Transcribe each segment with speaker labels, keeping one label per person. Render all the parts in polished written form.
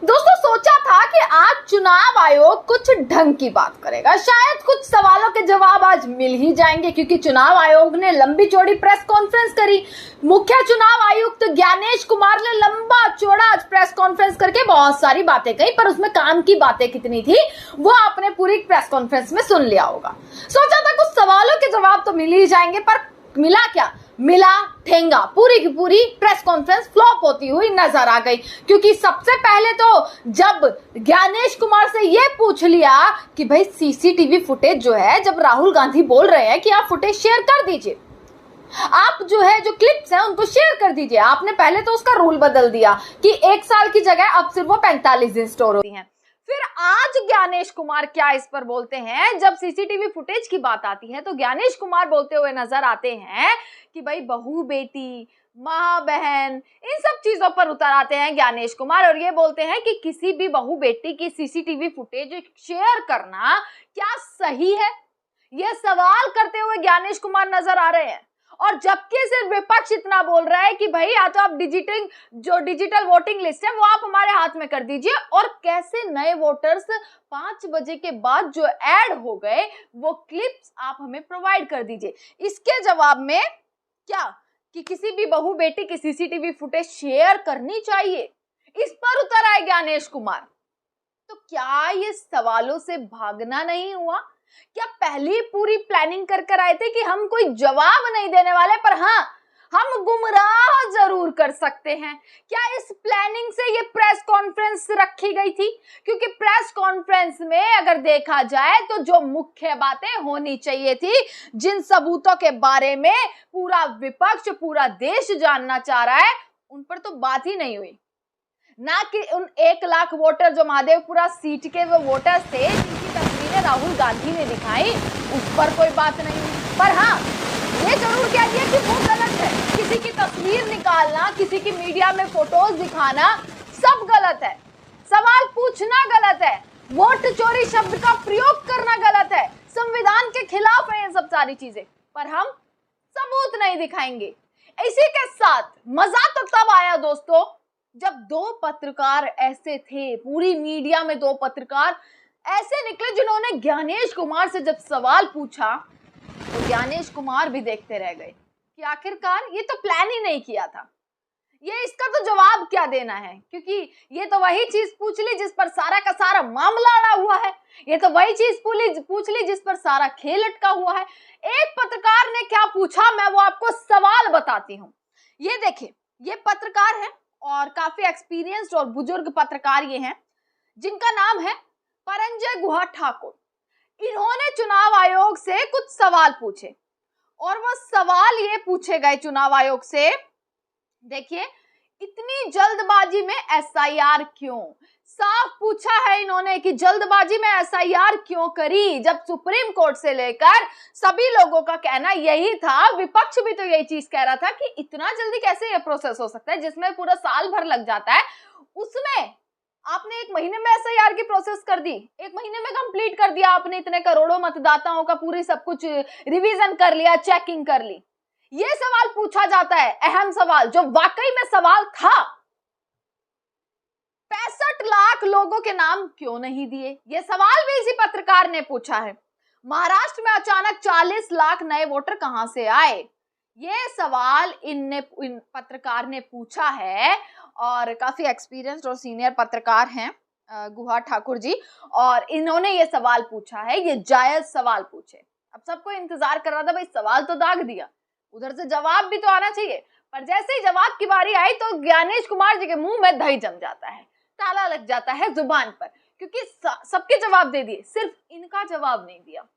Speaker 1: दोस्तों सोचा था कि आज चुनाव आयोग कुछ ढंग की बात करेगा, शायद कुछ सवालों के जवाब आज मिल ही जाएंगे क्योंकि चुनाव आयोग ने लंबी चौड़ी प्रेस कॉन्फ्रेंस करी। मुख्य चुनाव आयुक्त ज्ञानेश कुमार ने लंबा चौड़ा आज प्रेस कॉन्फ्रेंस करके बहुत सारी बातें कही, पर उसमें काम की बातें कितनी थी वो आपने पूरी प्रेस कॉन्फ्रेंस में सुन लिया होगा। सोचा था कुछ सवालों के जवाब तो मिल ही जाएंगे, पर मिला क्या? मिला ठेंगा। पूरी की पूरी प्रेस कॉन्फ्रेंस फ्लॉप होती हुई नजर आ गई क्योंकि सबसे पहले तो जब ज्ञानेश कुमार से ये पूछ लिया कि भाई सीसीटीवी फुटेज जो है, जब राहुल गांधी बोल रहे हैं कि आप फुटेज शेयर कर दीजिए, आप जो है जो क्लिप्स हैं उनको शेयर कर दीजिए, आपने पहले तो उसका रूल बदल दिया कि 1 साल की जगह अब सिर्फ वो 45 दिन स्टोर होती हैं। फिर आज ज्ञानेश कुमार क्या इस पर बोलते हैं, जब सीसीटीवी फुटेज की बात आती है तो ज्ञानेश कुमार बोलते हुए नजर आते हैं कि भाई बहू बेटी, माँ बहन, इन सब चीजों पर उतर आते हैं ज्ञानेश कुमार और ये बोलते हैं कि किसी भी बहू बेटी की सीसीटीवी फुटेज शेयर करना क्या सही है, यह सवाल करते हुए ज्ञानेश कुमार नजर आ रहे हैं। और जबकि सिर्फ विपक्ष इतना बोल रहा है कि भाई या तो आप डिजिटल वोटिंग लिस्ट है वो आप हमारे हाथ में कर दीजिए, और कैसे नए वोटर्स 5 बजे के बाद जो ऐड हो गए वो क्लिप्स आप हमें प्रोवाइड कर दीजिए। इसके जवाब में क्या कि किसी भी बहू बेटी की सीसीटीवी फुटेज शेयर करनी चाहिए, इस पर उतर आए ज्ञानेश कुमार। तो क्या ये सवालों से भागना नहीं हुआ? क्या पहली पूरी प्लानिंग कर आए थे कि हम कोई जवाब नहीं देने वाले, पर हाँ हम गुमराह जरूर कर सकते हैं? क्या इस प्लानिंग से ये प्रेस कॉन्फ्रेंस रखी गई थी? क्योंकि प्रेस कॉन्फ्रेंस में अगर देखा जाए तो जो मुख्य बातें होनी चाहिए थी, जिन सबूतों के बारे में पूरा विपक्ष, पूरा देश जानना चाह रहा है, उन पर तो बात ही नहीं हुई। ना कि उन 1 लाख वोटर जो महादेवपुरा सीट के वो वोटर्स थे जिनकी तस्वीरें राहुल गांधी ने दिखाई, उस पर कोई बात नहीं हुई। पर हाँ ये जरूर कह दिया कि वो गलत है, किसी की तस्वीर निकालना, किसी की मीडिया में फोटोज दिखाना सब गलत है, सवाल पूछना गलत है, वोट चोरी शब्द का प्रयोग करना गलत है, संविधान के खिलाफ है ये सब सारी चीजें, पर हम सबूत नहीं दिखाएंगे। इसी के साथ मजा तो तब आया दोस्तों जब 2 पत्रकार ऐसे थे, पूरी मीडिया में 2 पत्रकार ऐसे निकले जिन्होंने ज्ञानेश कुमार से जब सवाल पूछा तो ज्ञानेश कुमार भी देखते रह गए कि आखिरकार ये तो प्लान ही नहीं किया था, ये इसका तो जवाब क्या देना है, क्योंकि ये तो वही चीज पूछ ली जिस पर सारा का सारा मामला अड़ा हुआ है, ये तो वही चीज पूछ ली जिस पर सारा खेल अटका हुआ है। एक पत्रकार ने क्या पूछा मैं वो आपको सवाल बताती हूँ। ये देखिए, ये पत्रकार है और काफी एक्सपीरियंस्ड और बुजुर्ग पत्रकार ये हैं, जिनका नाम है परंजय गुहा ठाकुर। इन्होंने चुनाव आयोग से कुछ सवाल पूछे और वो सवाल ये पूछे गए चुनाव आयोग से, देखिए, इतनी जल्दबाजी में एसआईआर क्यों? साफ पूछा है इन्होंने कि जल्दबाजी में एसआईआर क्यों करी, जब सुप्रीम कोर्ट से लेकर सभी लोगों का कहना यही था, विपक्ष भी तो यही चीज कह रहा था कि इतना जल्दी कैसे ये प्रोसेस हो सकता है जिसमें पूरा साल भर लग जाता है, उसमें आपने 1 महीने में एसआईआर की प्रोसेस कर दी, 1 महीने में कंप्लीट कर दिया आपने, इतने करोड़ों मतदाताओं का पूरी सब कुछ रिवीजन कर लिया, चेकिंग कर ली। ये सवाल पूछा जाता है, अहम सवाल जो वाकई में सवाल था। 65 लाख लोगों के नाम क्यों नहीं दिए, ये सवाल भी इसी पत्रकार ने पूछा है। महाराष्ट्र में अचानक 40 लाख नए वोटर कहां से आए, ये सवाल इन पत्रकार ने पूछा है और काफी एक्सपीरियंस्ड और सीनियर पत्रकार हैं गुहा ठाकुर जी, और इन्होंने ये सवाल पूछा है, ये जायज सवाल पूछे। अब सबको इंतजार कर रहा था, भाई सवाल तो दाग दिया, उधर से जवाब भी तो आना चाहिए, पर जैसे ही जवाब की बारी आई तो ज्ञानेश कुमार जी के मुंह में दही जम जाता है, ताला लग जाता है जुबान पर, क्योंकि सबके जवाब दे दिए, सिर्फ इनका जवाब नहीं दिया।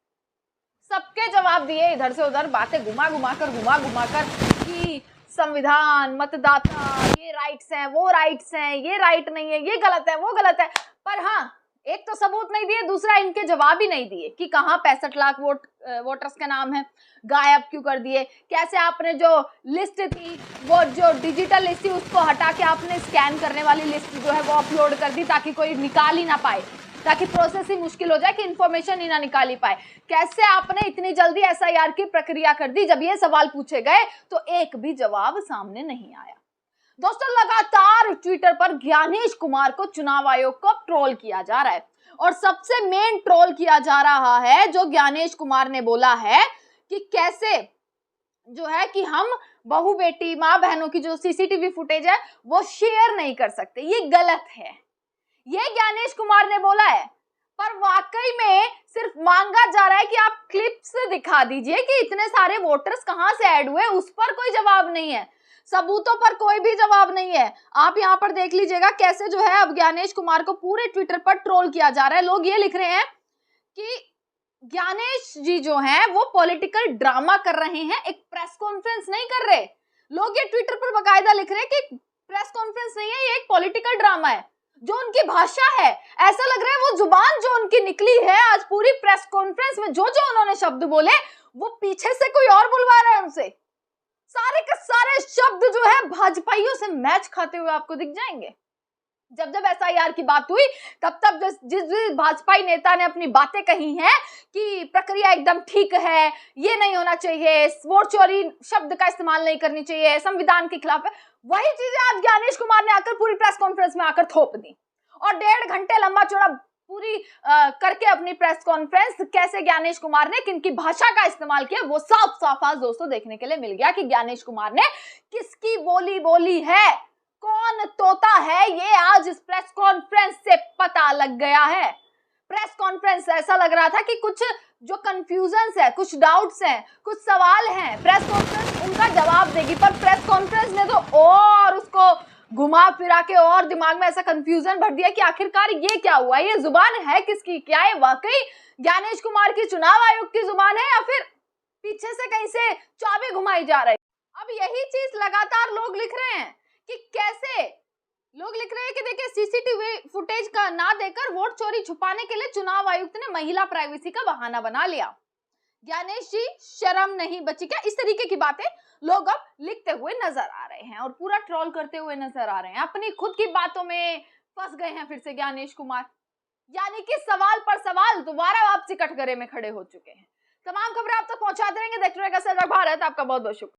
Speaker 1: सबके जवाब दिए, इधर से उधर बातें घुमा घुमा कर कि संविधान, मतदाता, ये राइट्स हैं, वो राइट्स हैं, ये राइट नहीं है, ये गलत है, वो गलत है, पर हाँ एक तो सबूत नहीं दिए, दूसरा इनके जवाब ही नहीं दिए कि कहाँ 65 लाख वोटर्स के नाम है, गायब क्यों कर दिए, कैसे आपने जो लिस्ट थी, वो जो डिजिटल लिस्ट थी उसको हटा के आपने स्कैन करने वाली लिस्ट जो है वो अपलोड कर दी ताकि कोई निकाल ही ना पाए, ताकि प्रोसेस ही मुश्किल हो जाए कि इंफॉर्मेशन ही ना निकाली पाए, कैसे आपने इतनी जल्दी एसआईआर की प्रक्रिया कर दी। जब ये सवाल पूछे गए तो एक भी जवाब सामने नहीं आया। दोस्तों लगातार ट्विटर पर ज्ञानेश कुमार को चुनाव आयोग को ट्रोल किया जा रहा है और सबसे मेन ट्रोल किया जा रहा है जो ज्ञानेश कुमार ने बोला है कि कैसे जो है कि हम बहू बेटी माँ बहनों की जो सीसीटीवी फुटेज है वो शेयर नहीं कर सकते, ये गलत है। ये ज्ञानेश कुमार ने बोला है, पर वाकई में सिर्फ मांगा जा रहा है कि आप क्लिप्स दिखा दीजिए कि इतने सारे वोटर्स कहां से ऐड हुए, उस पर कोई जवाब नहीं है, सबूतों पर कोई भी जवाब नहीं है। आप यहां पर देख लीजिएगा कैसे जो है अब ज्ञानेश कुमार को पूरे ट्विटर पर ट्रोल किया जा रहा है। लोग ये लिख रहे हैं कि ज्ञानेश जी जो हैं वो पॉलिटिकल ड्रामा कर रहे हैं, एक प्रेस कॉन्फ्रेंस नहीं कर रहे। लोग ये ट्विटर पर बकायदा लिख रहे हैं कि प्रेस कॉन्फ्रेंस नहीं है, ये एक पॉलिटिकल ड्रामा है। जो उनकी भाषा है, ऐसा लग रहा है वो जुबान जो उनकी निकली है आज पूरी प्रेस कॉन्फ्रेंस में, जो जो उन्होंने शब्द बोले वो पीछे से कोई और बुलवा रहा है उनसे। सारे के सारे शब्द जो है भाजपाइयों से मैच खाते हुए आपको दिख जाएंगे। जब जब एसआईआर की बात हुई तब तब जिस भाजपाई नेता ने अपनी बातें कही हैं कि प्रक्रिया एकदम ठीक है, ये नहीं होना चाहिए, वोट चोरी शब्द का इस्तेमाल नहीं करनी चाहिए, संविधान के खिलाफ है, वही चीजें आज ज्ञानेश कुमार ने आकर पूरी प्रेस कॉन्फ्रेंस में आकर थोप दी और 1.5 घंटे लंबा चौड़ा पूरी करके अपनी प्रेस कॉन्फ्रेंस कैसे ज्ञानेश कुमार ने किनकी भाषा का इस्तेमाल किया वो साफ साफ आज दोस्तों देखने के लिए मिल गया कि ज्ञानेश कुमार ने किसकी बोली बोली है, कौन तोता है, ये आज इस प्रेस कॉन्फ्रेंस से पता लग गया है। प्रेस कॉन्फ्रेंस ऐसा लग रहा था कि कुछ जो कंफ्यूजन्स है, कुछ डाउट्स हैं, कुछ सवाल हैं, प्रेस कॉन्फ्रेंस उनका जवाब देगी, पर प्रेस कॉन्फ्रेंस ने तो और उसको घुमा फिरा के और दिमाग में ऐसा कंफ्यूजन भर दिया कि आखिरकार ये क्या हुआ, ये जुबान है किसकी, क्या है वाकई ज्ञानेश कुमार की चुनाव आयोग की जुबान है या फिर पीछे से कहीं से चाबी घुमाई जा रही। अब यही चीज लगातार लोग लिख रहे हैं कि कैसे लोग लिख रहे हैं कि देखिए सीसीटीवी फुटेज का ना देकर वोट चोरी छुपाने के लिए चुनाव आयुक्त ने महिला प्राइवेसी का बहाना बना लिया। ज्ञानेश जी शर्म नहीं बची क्या, इस तरीके की बातें लोग अब लिखते हुए नजर आ रहे हैं और पूरा ट्रोल करते हुए नजर आ रहे हैं। अपनी खुद की बातों में फंस गए हैं फिर से ज्ञानेश कुमार, यानी कि सवाल पर सवाल दोबारा वापसी कटघरे में खड़े हो चुके हैं। तमाम खबरें आप तक पहुंचाते रहेंगे, देखते रहिएगा सजग भारत। आपका बहुत बहुत शुक्रिया।